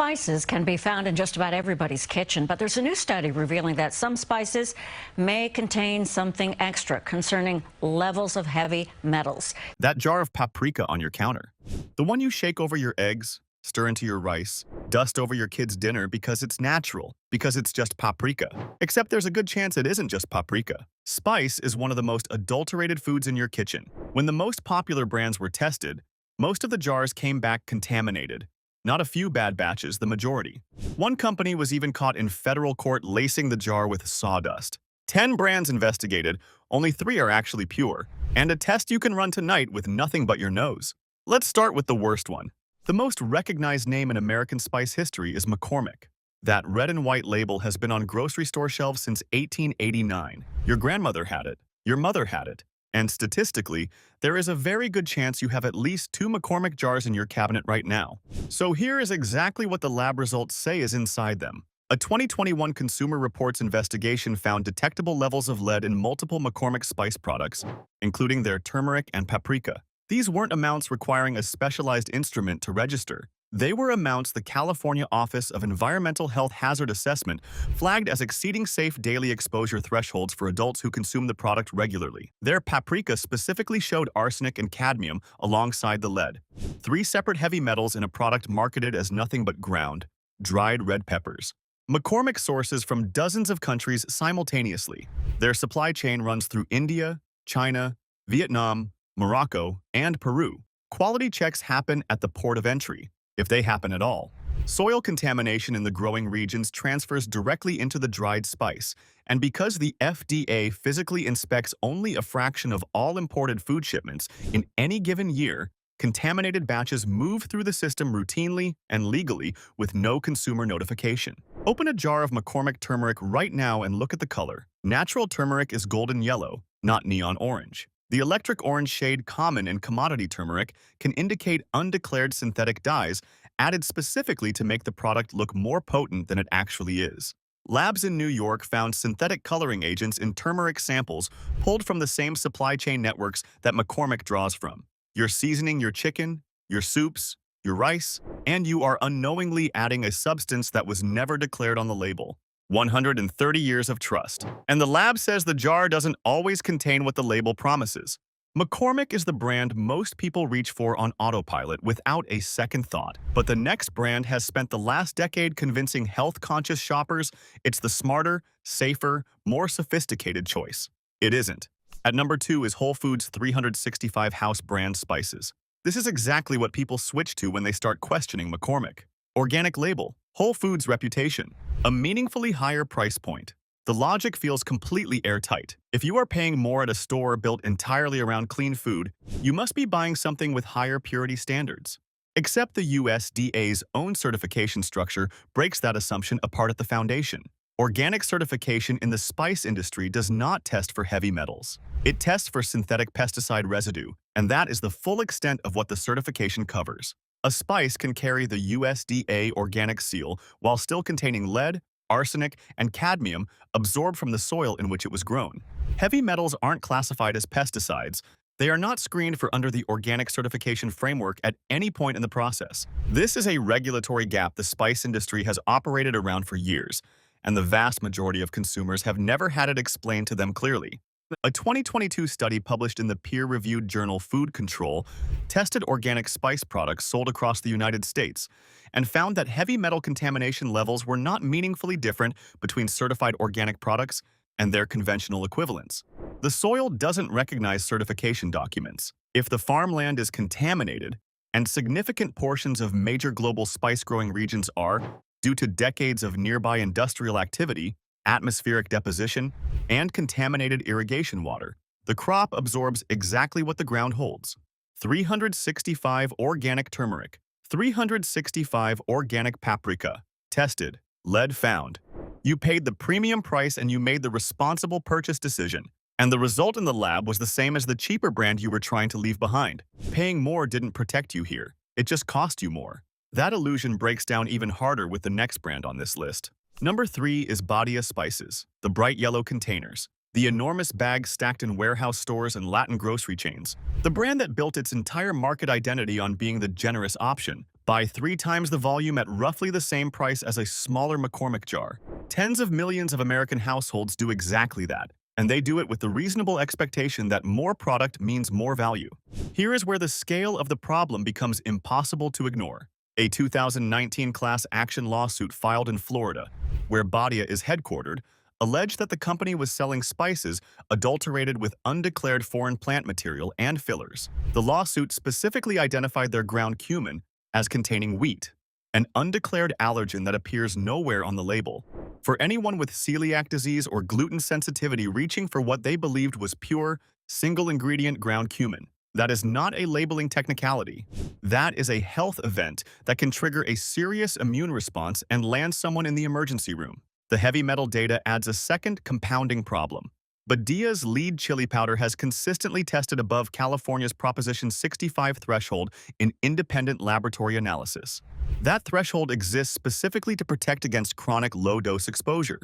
Spices can be found in just about everybody's kitchen, but there's a new study revealing that some spices may contain something extra concerning levels of heavy metals. That jar of paprika on your counter. The one you shake over your eggs, stir into your rice, dust over your kids' dinner because it's natural, because it's just paprika. Except there's a good chance it isn't just paprika. Spice is one of the most adulterated foods in your kitchen. When the most popular brands were tested, most of the jars came back contaminated. Not a few bad batches, the majority. One company was even caught in federal court lacing the jar with sawdust. 10 brands investigated, only 3 are actually pure, and a test you can run tonight with nothing but your nose. Let's start with the worst one. The most recognized name in American spice history is McCormick. That red and white label has been on grocery store shelves since 1889. Your grandmother had it, your mother had it, and statistically, there is a very good chance you have at least 2 McCormick jars in your cabinet right now. So here is exactly what the lab results say is inside them. A 2021 Consumer Reports investigation found detectable levels of lead in multiple McCormick spice products, including their turmeric and paprika. These weren't amounts requiring a specialized instrument to register. They were amounts the California Office of Environmental Health Hazard Assessment flagged as exceeding safe daily exposure thresholds for adults who consume the product regularly. Their paprika specifically showed arsenic and cadmium alongside the lead, 3 separate heavy metals in a product marketed as nothing but ground, dried red peppers. McCormick sources from dozens of countries simultaneously. Their supply chain runs through India, China, Vietnam, Morocco, and Peru. Quality checks happen at the port of entry, if they happen at all. Soil contamination in the growing regions transfers directly into the dried spice, and because the FDA physically inspects only a fraction of all imported food shipments in any given year, contaminated batches move through the system routinely and legally with no consumer notification. Open a jar of McCormick turmeric right now and look at the color. Natural turmeric is golden yellow, not neon orange. The electric orange shade common in commodity turmeric can indicate undeclared synthetic dyes added specifically to make the product look more potent than it actually is. Labs in New York found synthetic coloring agents in turmeric samples pulled from the same supply chain networks that McCormick draws from. You're seasoning your chicken, your soups, your rice, and you are unknowingly adding a substance that was never declared on the label. 130 years of trust. And the lab says the jar doesn't always contain what the label promises. McCormick is the brand most people reach for on autopilot without a second thought. But the next brand has spent the last decade convincing health-conscious shoppers it's the smarter, safer, more sophisticated choice. It isn't. At number 2 is Whole Foods 365 house brand spices. This is exactly what people switch to when they start questioning McCormick. Organic label, Whole Foods reputation, a meaningfully higher price point. The logic feels completely airtight. If you are paying more at a store built entirely around clean food, you must be buying something with higher purity standards. Except the USDA's own certification structure breaks that assumption apart at the foundation. Organic certification in the spice industry does not test for heavy metals. It tests for synthetic pesticide residue, and that is the full extent of what the certification covers. A spice can carry the USDA organic seal while still containing lead, arsenic, and cadmium absorbed from the soil in which it was grown. Heavy metals aren't classified as pesticides. They are not screened for under the organic certification framework at any point in the process. This is a regulatory gap the spice industry has operated around for years, and the vast majority of consumers have never had it explained to them clearly. A 2022 study published in the peer-reviewed journal Food Control tested organic spice products sold across the United States and found that heavy metal contamination levels were not meaningfully different between certified organic products and their conventional equivalents. The soil doesn't recognize certification documents. If the farmland is contaminated, and significant portions of major global spice-growing regions are, due to decades of nearby industrial activity, atmospheric deposition, and contaminated irrigation water, the crop absorbs exactly what the ground holds. 365 organic turmeric, 365 organic paprika, tested, lead found. You paid the premium price and you made the responsible purchase decision. And the result in the lab was the same as the cheaper brand you were trying to leave behind. Paying more didn't protect you here. It just cost you more. That illusion breaks down even harder with the next brand on this list. Number 3 is Badia Spices, the bright yellow containers, the enormous bags stacked in warehouse stores and Latin grocery chains. The brand that built its entire market identity on being the generous option, Buy 3 times the volume at roughly the same price as a smaller McCormick jar. Tens of millions of American households do exactly that, and they do it with the reasonable expectation that more product means more value. Here is where the scale of the problem becomes impossible to ignore. A 2019 class action lawsuit filed in Florida, where Badia is headquartered, alleged that the company was selling spices adulterated with undeclared foreign plant material and fillers. The lawsuit specifically identified their ground cumin as containing wheat, an undeclared allergen that appears nowhere on the label. For anyone with celiac disease or gluten sensitivity reaching for what they believed was pure, single-ingredient ground cumin, that is not a labeling technicality. That is a health event that can trigger a serious immune response and land someone in the emergency room. The heavy metal data adds a second compounding problem. Badia's lead chili powder has consistently tested above California's Proposition 65 threshold in independent laboratory analysis. That threshold exists specifically to protect against chronic low-dose exposure,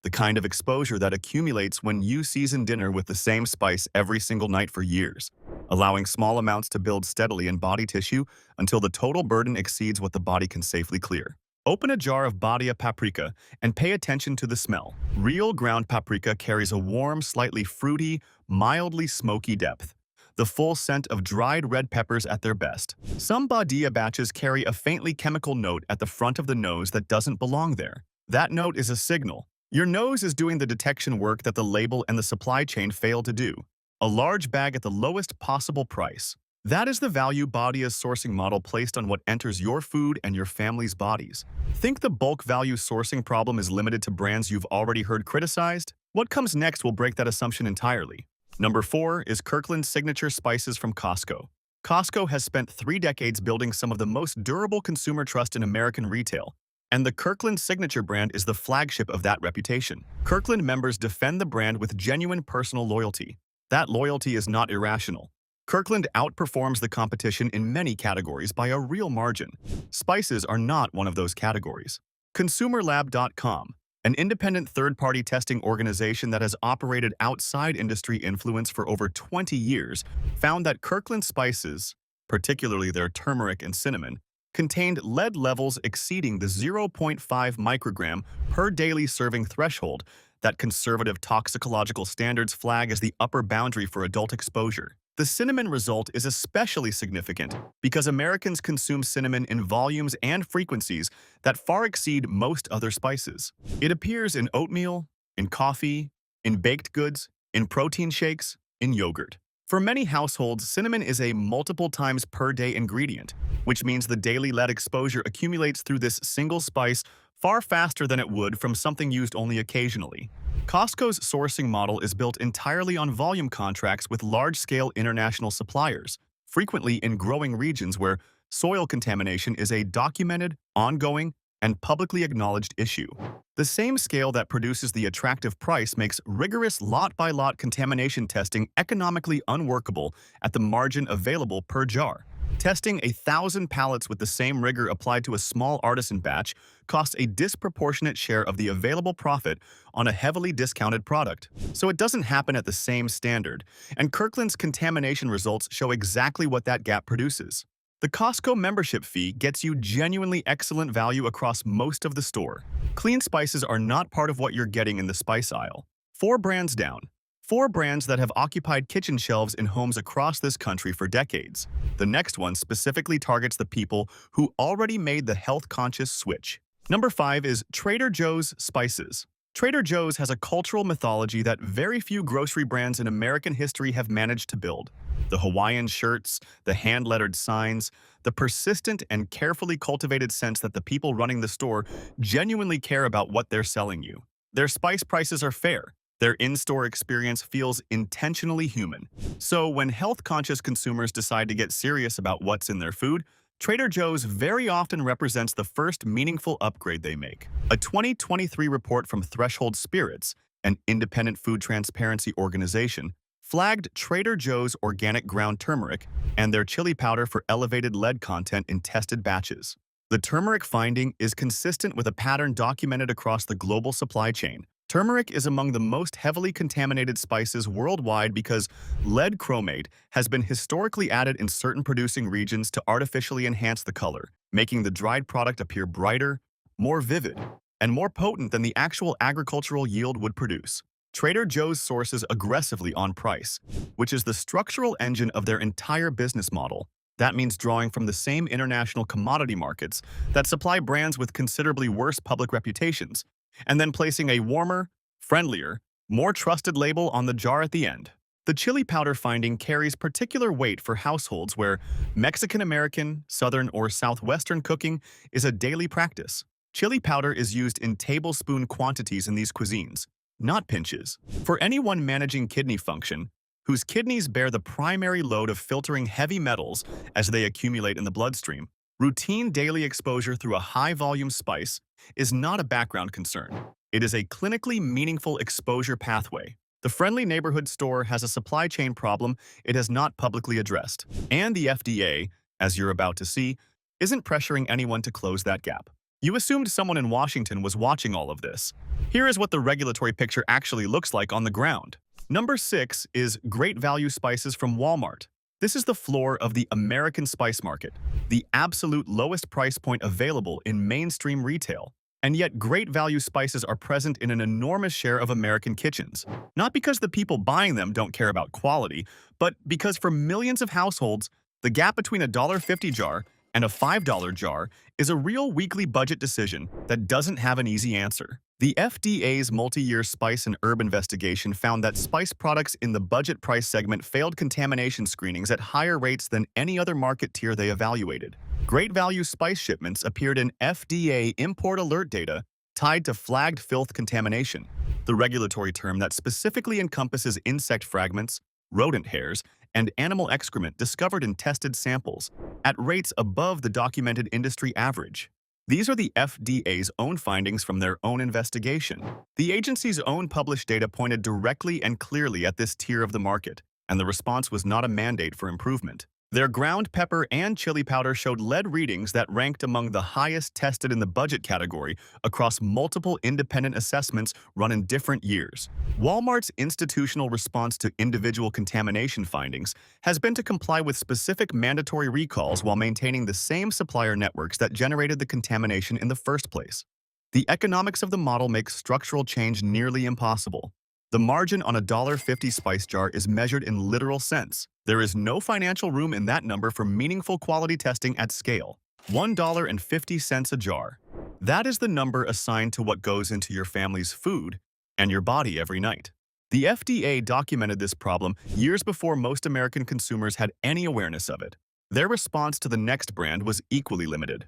the kind of exposure that accumulates when you season dinner with the same spice every single night for years, allowing small amounts to build steadily in body tissue until the total burden exceeds what the body can safely clear. Open a jar of Badia paprika and pay attention to the smell. Real ground paprika carries a warm, slightly fruity, mildly smoky depth, the full scent of dried red peppers at their best. Some Badia batches carry a faintly chemical note at the front of the nose that doesn't belong there. That note is a signal. Your nose is doing the detection work that the label and the supply chain failed to do. A large bag at the lowest possible price. That is the value Badia's sourcing model placed on what enters your food and your family's bodies. Think the bulk value sourcing problem is limited to brands you've already heard criticized? What comes next will break that assumption entirely. Number 4 is Kirkland's signature spices from Costco. Costco has spent 3 decades building some of the most durable consumer trust in American retail, and the Kirkland signature brand is the flagship of that reputation. Kirkland members defend the brand with genuine personal loyalty. That loyalty is not irrational. Kirkland outperforms the competition in many categories by a real margin. Spices are not one of those categories. ConsumerLab.com, an independent third-party testing organization that has operated outside industry influence for over 20 years, found that Kirkland spices, particularly their turmeric and cinnamon, contained lead levels exceeding the 0.5 microgram per daily serving threshold that conservative toxicological standards flag as the upper boundary for adult exposure. The cinnamon result is especially significant because Americans consume cinnamon in volumes and frequencies that far exceed most other spices. It appears in oatmeal, in coffee, in baked goods, in protein shakes, in yogurt. For many households, cinnamon is a multiple times per day ingredient, which means the daily lead exposure accumulates through this single spice far faster than it would from something used only occasionally. Costco's sourcing model is built entirely on volume contracts with large-scale international suppliers, frequently in growing regions where soil contamination is a documented, ongoing, and publicly acknowledged issue. The same scale that produces the attractive price makes rigorous lot-by-lot contamination testing economically unworkable at the margin available per jar. Testing 1,000 pallets with the same rigor applied to a small artisan batch costs a disproportionate share of the available profit on a heavily discounted product. So it doesn't happen at the same standard, and Kirkland's contamination results show exactly what that gap produces. The Costco membership fee gets you genuinely excellent value across most of the store. Clean spices are not part of what you're getting in the spice aisle. 4 brands down. 4 brands that have occupied kitchen shelves in homes across this country for decades. The next one specifically targets the people who already made the health-conscious switch. Number 5 is Trader Joe's Spices. Trader Joe's has a cultural mythology that very few grocery brands in American history have managed to build. The Hawaiian shirts, the hand-lettered signs, the persistent and carefully cultivated sense that the people running the store genuinely care about what they're selling you. Their spice prices are fair. Their in-store experience feels intentionally human. So when health-conscious consumers decide to get serious about what's in their food, Trader Joe's very often represents the first meaningful upgrade they make. A 2023 report from Threshold Spirits, an independent food transparency organization, flagged Trader Joe's organic ground turmeric and their chili powder for elevated lead content in tested batches. The turmeric finding is consistent with a pattern documented across the global supply chain. Turmeric is among the most heavily contaminated spices worldwide because lead chromate has been historically added in certain producing regions to artificially enhance the color, making the dried product appear brighter, more vivid, and more potent than the actual agricultural yield would produce. Trader Joe's sources aggressively on price, which is the structural engine of their entire business model. That means drawing from the same international commodity markets that supply brands with considerably worse public reputations, and then placing a warmer, friendlier, more trusted label on the jar at the end. The chili powder finding carries particular weight for households where Mexican-American, Southern, or Southwestern cooking is a daily practice. Chili powder is used in tablespoon quantities in these cuisines, not pinches. For anyone managing kidney function, whose kidneys bear the primary load of filtering heavy metals as they accumulate in the bloodstream, routine daily exposure through a high-volume spice is not a background concern. It is a clinically meaningful exposure pathway. The friendly neighborhood store has a supply chain problem it has not publicly addressed. And the FDA, as you're about to see, isn't pressuring anyone to close that gap. You assumed someone in Washington was watching all of this. Here is what the regulatory picture actually looks like on the ground. Number 6 is Great Value Spices from Walmart. This is the floor of the American spice market, the absolute lowest price point available in mainstream retail. And yet great value spices are present in an enormous share of American kitchens. Not because the people buying them don't care about quality, but because for millions of households, the gap between a $1.50 jar and a $5 jar is a real weekly budget decision that doesn't have an easy answer. The FDA's multi-year spice and herb investigation found that spice products in the budget price segment failed contamination screenings at higher rates than any other market tier they evaluated. Great value spice shipments appeared in FDA import alert data tied to flagged filth contamination, the regulatory term that specifically encompasses insect fragments, rodent hairs, and animal excrement discovered in tested samples at rates above the documented industry average. These are the FDA's own findings from their own investigation. The agency's own published data pointed directly and clearly at this tier of the market, and the response was not a mandate for improvement. Their ground pepper and chili powder showed lead readings that ranked among the highest tested in the budget category across multiple independent assessments run in different years. Walmart's institutional response to individual contamination findings has been to comply with specific mandatory recalls while maintaining the same supplier networks that generated the contamination in the first place. The economics of the model makes structural change nearly impossible. The margin on a $1.50 spice jar is measured in literal cents. There is no financial room in that number for meaningful quality testing at scale. $1.50 a jar. That is the number assigned to what goes into your family's food and your body every night. The FDA documented this problem years before most American consumers had any awareness of it. Their response to the next brand was equally limited.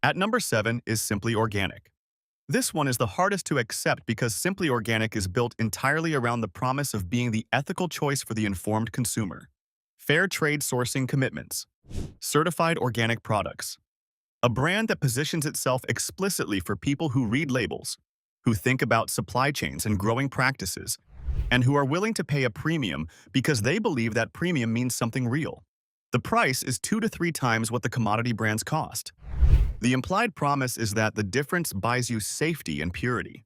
At number 7 is Simply Organic. This one is the hardest to accept because Simply Organic is built entirely around the promise of being the ethical choice for the informed consumer. Fair trade sourcing commitments. Certified organic products. A brand that positions itself explicitly for people who read labels, who think about supply chains and growing practices, and who are willing to pay a premium because they believe that premium means something real. The price is 2 to 3 times what the commodity brands cost. The implied promise is that the difference buys you safety and purity.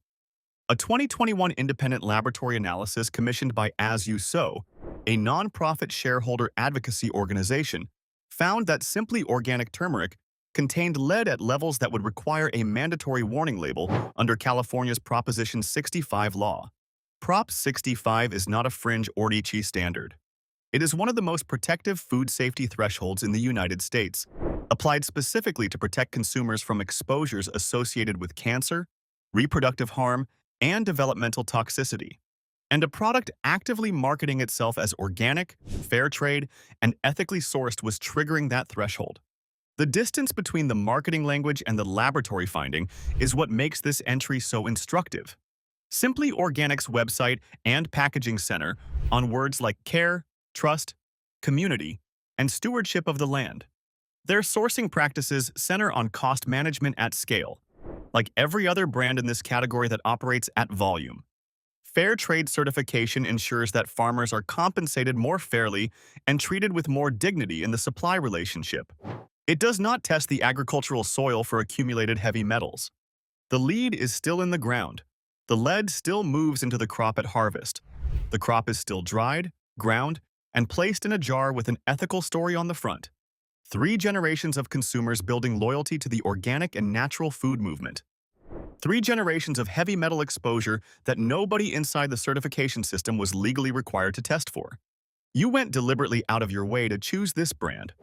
A 2021 independent laboratory analysis commissioned by As You Sow, a nonprofit shareholder advocacy organization, found that Simply Organic turmeric contained lead at levels that would require a mandatory warning label under California's Proposition 65 law. Prop 65 is not a fringe Ordici standard. It is one of the most protective food safety thresholds in the United States, applied specifically to protect consumers from exposures associated with cancer, reproductive harm, and developmental toxicity. And a product actively marketing itself as organic, fair trade, and ethically sourced was triggering that threshold. The distance between the marketing language and the laboratory finding is what makes this entry so instructive. Simply Organic's website and packaging center on words like care, trust, community, and stewardship of the land. Their sourcing practices center on cost management at scale, like every other brand in this category that operates at volume. Fair trade certification ensures that farmers are compensated more fairly and treated with more dignity in the supply relationship. It does not test the agricultural soil for accumulated heavy metals. The lead is still in the ground. The lead still moves into the crop at harvest. The crop is still dried, ground, and placed in a jar with an ethical story on the front. 3 generations of consumers building loyalty to the organic and natural food movement. 3 generations of heavy metal exposure that nobody inside the certification system was legally required to test for. You went deliberately out of your way to choose this brand.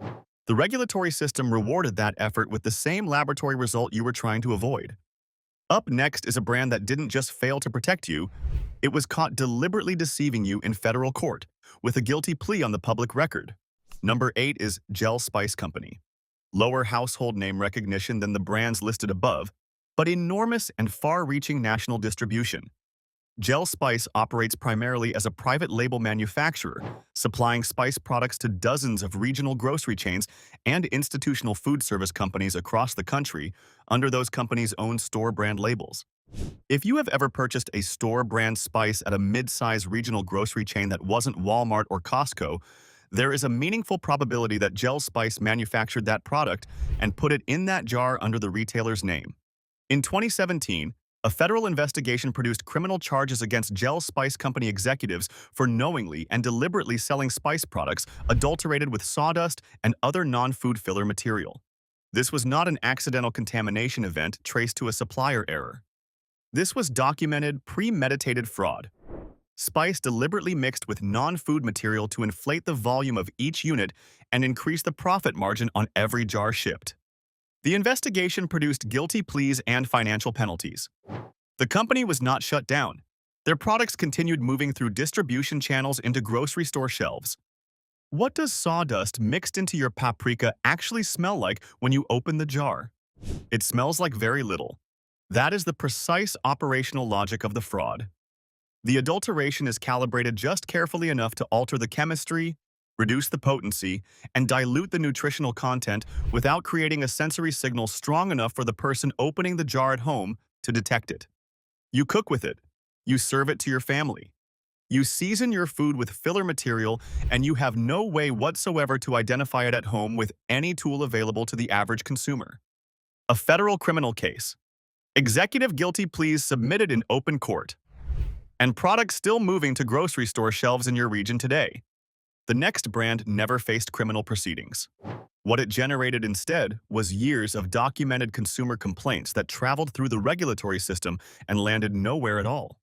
The regulatory system rewarded that effort with the same laboratory result you were trying to avoid. Up next is a brand that didn't just fail to protect you, it was caught deliberately deceiving you in federal court, with a guilty plea on the public record. Number 8 is Gel Spice Company. Lower household name recognition than the brands listed above, but enormous and far-reaching national distribution. Gel Spice operates primarily as a private label manufacturer, supplying spice products to dozens of regional grocery chains and institutional food service companies across the country under those companies' own store brand labels. If you have ever purchased a store brand spice at a mid-size regional grocery chain that wasn't Walmart or Costco, there is a meaningful probability that Gel Spice manufactured that product and put it in that jar under the retailer's name. In 2017, a federal investigation produced criminal charges against Gel Spice Company executives for knowingly and deliberately selling spice products adulterated with sawdust and other non-food filler material. This was not an accidental contamination event traced to a supplier error. This was documented, premeditated fraud. Spice deliberately mixed with non-food material to inflate the volume of each unit and increase the profit margin on every jar shipped. The investigation produced guilty pleas and financial penalties. The company was not shut down. Their products continued moving through distribution channels into grocery store shelves. What does sawdust mixed into your paprika actually smell like when you open the jar? It smells like very little. That is the precise operational logic of the fraud. The adulteration is calibrated just carefully enough to alter the chemistry, reduce the potency, and dilute the nutritional content without creating a sensory signal strong enough for the person opening the jar at home to detect it. You cook with it. You serve it to your family. You season your food with filler material, and you have no way whatsoever to identify it at home with any tool available to the average consumer. A federal criminal case. Executive guilty pleas submitted in open court. And products still moving to grocery store shelves in your region today. The next brand never faced criminal proceedings. What it generated instead was years of documented consumer complaints that traveled through the regulatory system and landed nowhere at all.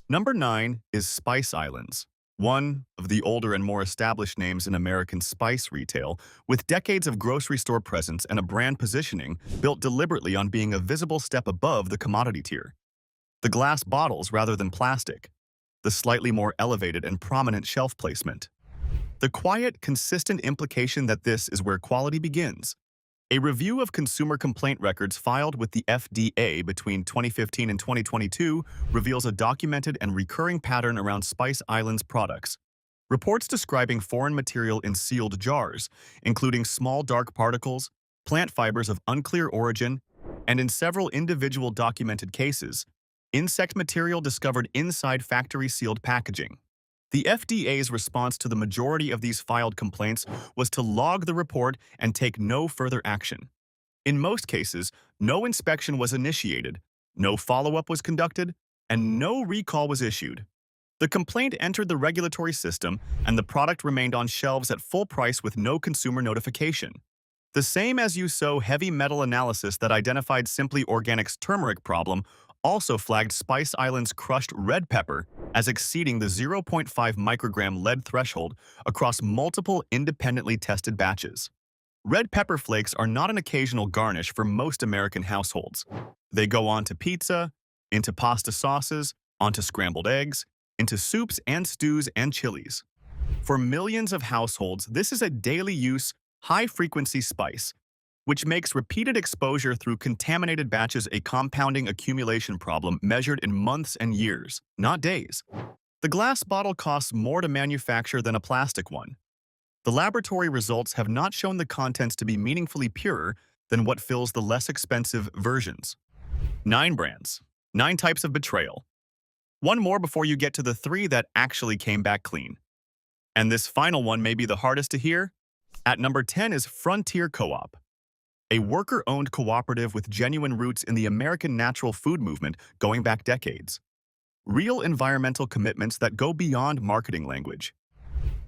Number 9 is Spice Islands, one of the older and more established names in American spice retail, with decades of grocery store presence and a brand positioning built deliberately on being a visible step above the commodity tier. The glass bottles rather than plastic, the slightly more elevated and prominent shelf placement. The quiet, consistent implication that this is where quality begins. A review of consumer complaint records filed with the FDA between 2015 and 2022 reveals a documented and recurring pattern around Spice Islands products. Reports describing foreign material in sealed jars, including small dark particles, plant fibers of unclear origin, and in several individual documented cases, insect material discovered inside factory-sealed packaging. The FDA's response to the majority of these filed complaints was to log the report and take no further action. In most cases, no inspection was initiated, no follow-up was conducted, and no recall was issued. The complaint entered the regulatory system, and the product remained on shelves at full price with no consumer notification. The same as you saw heavy metal analysis that identified Simply Organic's turmeric problem also flagged Spice Island's crushed red pepper as exceeding the 0.5 microgram lead threshold across multiple independently tested batches. Red pepper flakes are not an occasional garnish for most American households. They go onto pizza, into pasta sauces, onto scrambled eggs, into soups and stews and chilies. For millions of households, this is a daily use, high-frequency spice, which makes repeated exposure through contaminated batches a compounding accumulation problem measured in months and years, not days. The glass bottle costs more to manufacture than a plastic one. The laboratory results have not shown the contents to be meaningfully purer than what fills the less expensive versions. 9 brands, 9 types of betrayal. One more before you get to the 3 that actually came back clean. And this final one may be the hardest to hear. At number 10 is Frontier Co-op, a worker-owned cooperative with genuine roots in the American natural food movement going back decades. real environmental commitments that go beyond marketing language,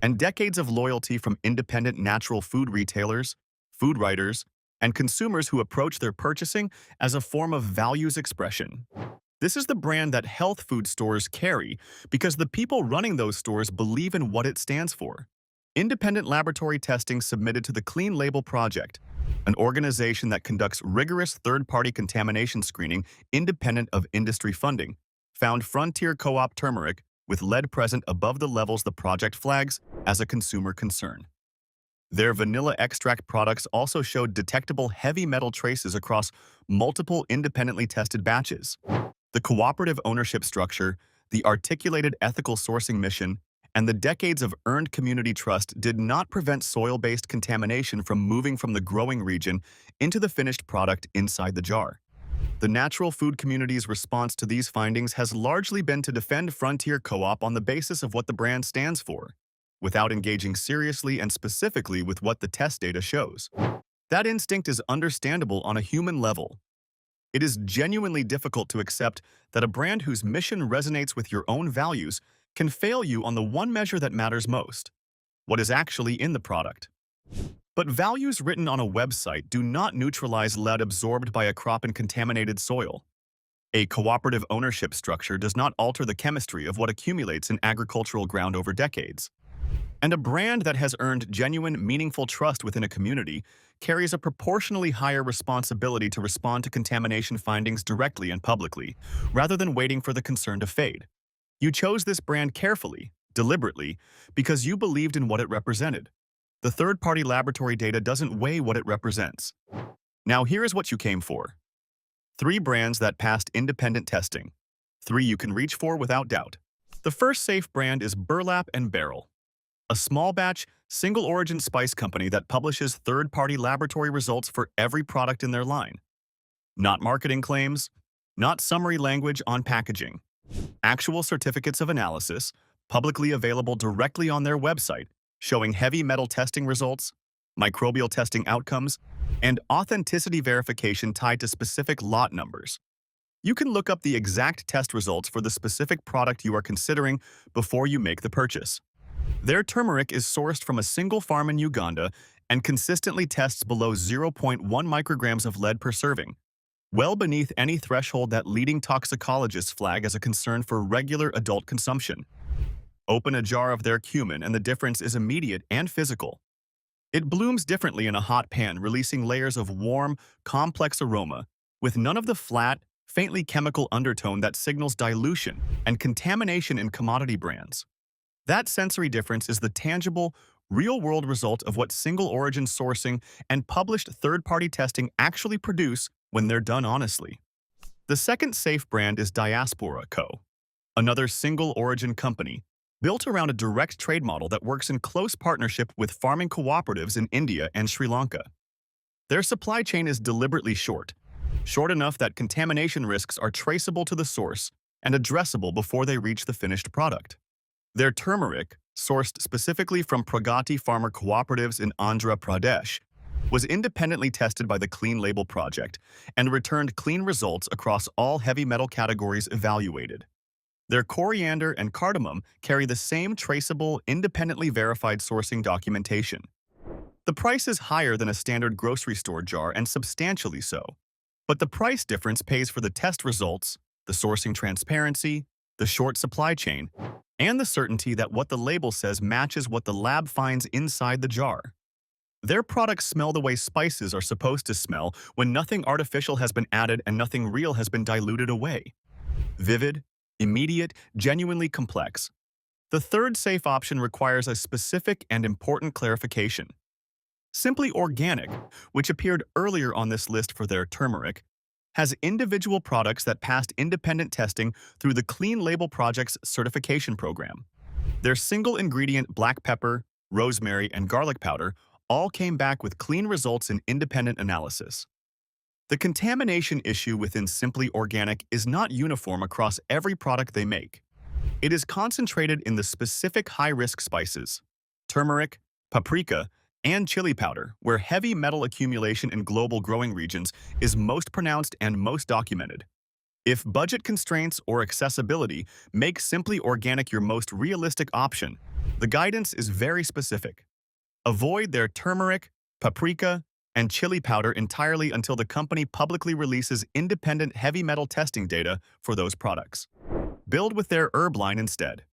and decades of loyalty from independent natural food retailers, food writers, and consumers who approach their purchasing as a form of values expression. This is the brand that health food stores carry because the people running those stores believe in what it stands for. Independent laboratory testing submitted to the Clean Label Project, an organization that conducts rigorous third-party contamination screening independent of industry funding, found Frontier Co-op turmeric with lead present above the levels the project flags as a consumer concern. Their vanilla extract products also showed detectable heavy metal traces across multiple independently tested batches. The cooperative ownership structure, the articulated ethical sourcing mission, and the decades of earned community trust did not prevent soil-based contamination from moving from the growing region into the finished product inside the jar. The natural food community's response to these findings has largely been to defend Frontier Co-op on the basis of what the brand stands for, without engaging seriously and specifically with what the test data shows. That instinct is understandable on a human level. It is genuinely difficult to accept that a brand whose mission resonates with your own values can fail you on the one measure that matters most: what is actually in the product. But values written on a website do not neutralize lead absorbed by a crop in contaminated soil. A cooperative ownership structure does not alter the chemistry of what accumulates in agricultural ground over decades. And a brand that has earned genuine, meaningful trust within a community carries a proportionally higher responsibility to respond to contamination findings directly and publicly, rather than waiting for the concern to fade. You chose this brand carefully, deliberately, because you believed in what it represented. The third-party laboratory data doesn't weigh what it represents. Now here is what you came for. 3 brands that passed independent testing. 3 you can reach for without doubt. The first safe brand is Burlap and Barrel, a small-batch, single-origin spice company that publishes third-party laboratory results for every product in their line. Not marketing claims, not summary language on packaging. Actual certificates of analysis, publicly available directly on their website, showing heavy metal testing results, microbial testing outcomes, and authenticity verification tied to specific lot numbers. You can look up the exact test results for the specific product you are considering before you make the purchase. Their turmeric is sourced from a single farm in Uganda and consistently tests below 0.1 micrograms of lead per serving, well beneath any threshold that leading toxicologists flag as a concern for regular adult consumption. Open a jar of their cumin and the difference is immediate and physical. It blooms differently in a hot pan, releasing layers of warm, complex aroma, with none of the flat, faintly chemical undertone that signals dilution and contamination in commodity brands. That sensory difference is the tangible, real-world result of what single-origin sourcing and published third-party testing actually produce when they're done honestly. The second safe brand is Diaspora Co., another single-origin company built around a direct trade model that works in close partnership with farming cooperatives in India and Sri Lanka. Their supply chain is deliberately short enough that contamination risks are traceable to the source and addressable before they reach the finished product. Their turmeric, sourced specifically from Pragati farmer cooperatives in Andhra Pradesh, was independently tested by the Clean Label Project and returned clean results across all heavy metal categories evaluated. Their coriander and cardamom carry the same traceable, independently verified sourcing documentation. The price is higher than a standard grocery store jar and substantially so. But the price difference pays for the test results, the sourcing transparency, the short supply chain, and the certainty that what the label says matches what the lab finds inside the jar. Their products smell the way spices are supposed to smell when nothing artificial has been added and nothing real has been diluted away. Vivid, immediate, genuinely complex. The third safe option requires a specific and important clarification. Simply Organic, which appeared earlier on this list for their turmeric, has individual products that passed independent testing through the Clean Label Project's certification program. Their single-ingredient black pepper, rosemary, and garlic powder all came back with clean results in independent analysis. The contamination issue within Simply Organic is not uniform across every product they make. It is concentrated in the specific high-risk spices, turmeric, paprika, and chili powder, where heavy metal accumulation in global growing regions is most pronounced and most documented. If budget constraints or accessibility make simply organic your most realistic option, the guidance is very specific. Avoid their turmeric, paprika, and chili powder entirely until the company publicly releases independent heavy metal testing data for those products. Build with their herb line instead.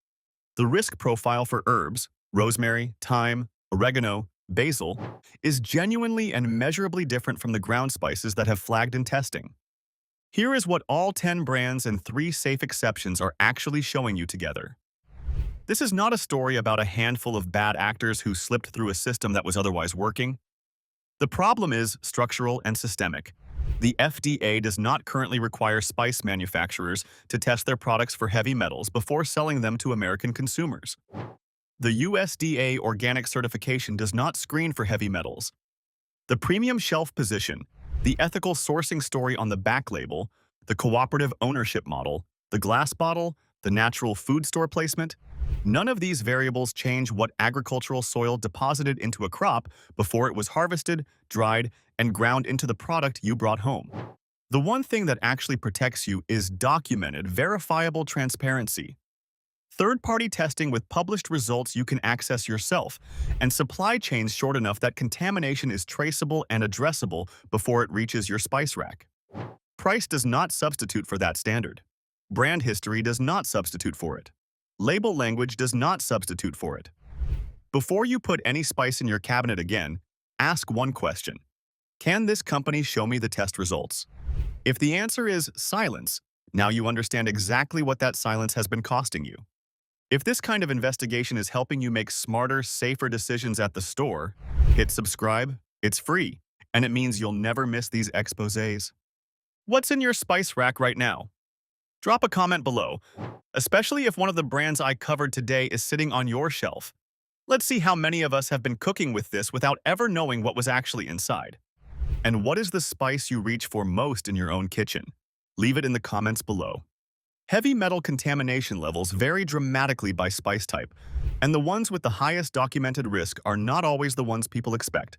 The risk profile for herbs, rosemary, thyme, oregano, basil, is genuinely and measurably different from the ground spices that have flagged in testing. Here is what all 10 brands and 3 safe exceptions are actually showing you together. This is not a story about a handful of bad actors who slipped through a system that was otherwise working. The problem is structural and systemic. The FDA does not currently require spice manufacturers to test their products for heavy metals before selling them to American consumers. The USDA organic certification does not screen for heavy metals. The premium shelf position, the ethical sourcing story on the back label, the cooperative ownership model, the glass bottle, the natural food store placement, none of these variables change what agricultural soil deposited into a crop before it was harvested, dried, and ground into the product you brought home. The one thing that actually protects you is documented, verifiable transparency. Third-party testing with published results you can access yourself, and supply chains short enough that contamination is traceable and addressable before it reaches your spice rack. Price does not substitute for that standard. Brand history does not substitute for it. Label language does not substitute for it. Before you put any spice in your cabinet again, ask one question. Can this company show me the test results? If the answer is silence, now you understand exactly what that silence has been costing you. If this kind of investigation is helping you make smarter, safer decisions at the store, hit subscribe. It's free, and it means you'll never miss these exposés. What's in your spice rack right now? Drop a comment below, especially if one of the brands I covered today is sitting on your shelf. Let's see how many of us have been cooking with this without ever knowing what was actually inside. And what is the spice you reach for most in your own kitchen? Leave it in the comments below. Heavy metal contamination levels vary dramatically by spice type, and the ones with the highest documented risk are not always the ones people expect.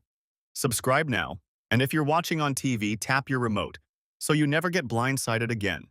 Subscribe now, and if you're watching on TV, tap your remote, so you never get blindsided again.